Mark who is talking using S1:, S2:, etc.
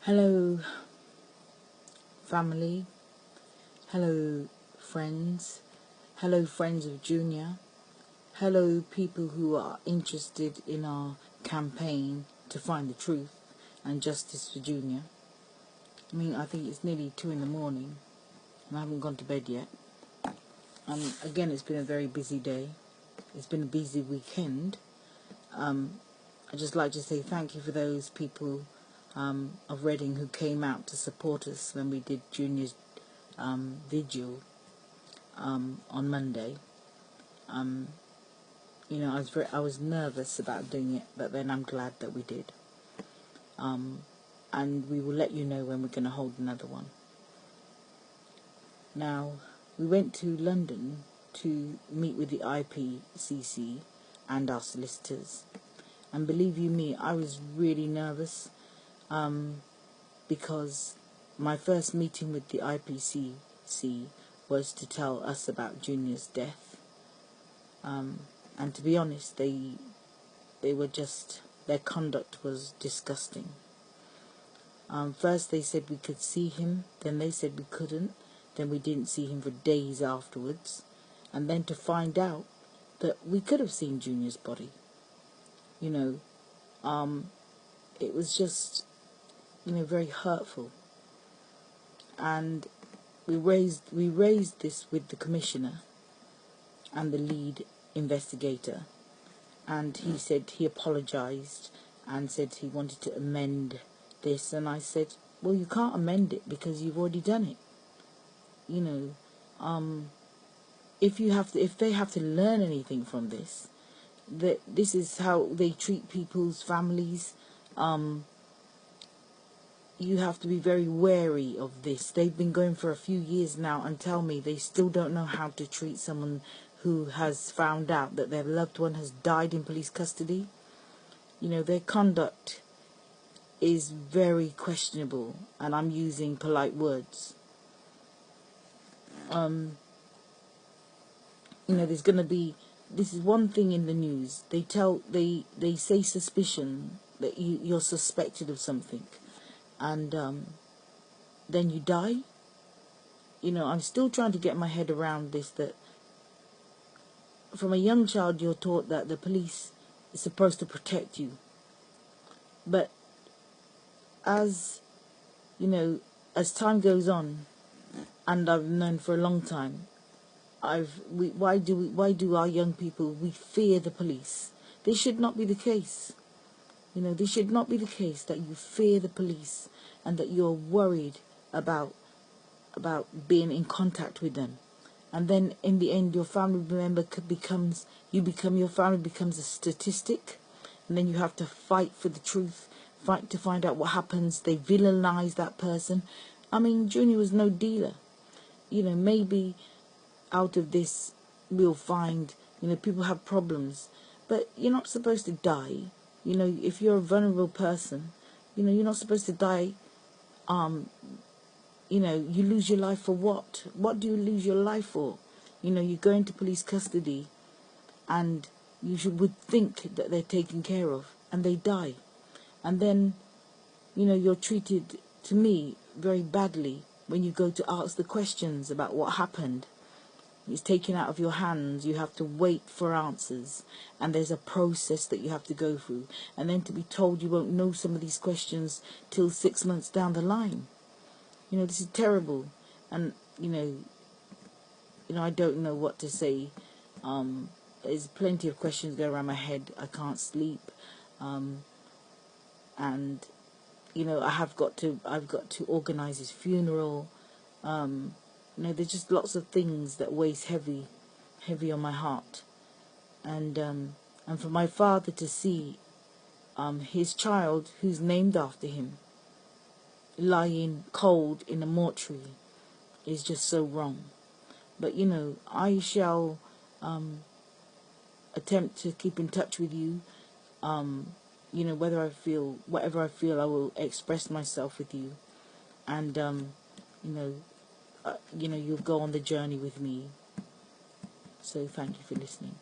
S1: Hello, family. Hello, friends. Hello, friends of Junior. Hello, people who are interested in our campaign to find the truth and justice for Junior. I think it's nearly 2 in the morning and I haven't gone to bed yet. Again, it's been a very busy day. It's been a busy weekend. I'd just like to say thank you for those people of Reading who came out to support us when we did Junior's vigil on Monday. I was nervous about doing it, but then I'm glad that we did. And we will let you know when we're going to hold another one. Now, we went to London to meet with the IPCC and our solicitors. And believe you me, I was really nervous because my first meeting with the IPCC was to tell us about Junior's death. And to be honest, they were just, their conduct was disgusting. First they said we could see him, then they said we couldn't, then we didn't see him for days afterwards, and then to find out that we could have seen Junior's body. It was just, very hurtful. And we raised this with the commissioner and the lead investigator, and he said he apologized and said he wanted to amend this, and I said, well, you can't amend it because you've already done it. If they have to learn anything from this, that this is how they treat people's families, you have to be very wary of this. They've been going for a few years now and tell me they still don't know how to treat someone who has found out that their loved one has died in police custody. Their conduct is very questionable, and I'm using polite words. There's going to be, this is one thing in the news, they say suspicion, that you're suspected of something, and then you die. I'm still trying to get my head around this, that from a young child you're taught that the police is supposed to protect you, but as time goes on, and I've known for a long time, why do our young people, we fear the police? This should not be the case. This should not be the case that you fear the police and that you're worried about being in contact with them. And then in the end your family member your family becomes a statistic, and then you have to fight for the truth, fight to find out what happens. They villainize that person. Junior was no dealer. Maybe out of this we'll find, people have problems, but you're not supposed to die. If you're a vulnerable person, you're not supposed to die. You lose your life for what? What do you lose your life for? You go into police custody and would think that they're taken care of, and they die. And then, you're treated, to me, very badly when you go to ask the questions about what happened. It's taken out of your hands. You have to wait for answers, and there's a process that you have to go through, and then to be told you won't know some of these questions till 6 months down the line. This is terrible, and I don't know what to say. There's plenty of questions going around my head. I can't sleep, and I've got to organise his funeral. There's just lots of things that weighs heavy on my heart, and for my father to see his child, who's named after him, lying cold in a mortuary, is just so wrong. But I shall attempt to keep in touch with you. Whatever I feel, I will express myself with you, and you'll go on the journey with me. So thank you for listening.